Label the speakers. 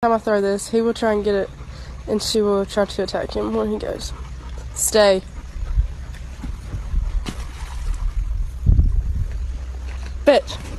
Speaker 1: Time I throw this, he will try and get it, and she will try to attack him when he goes. Stay. Bitch.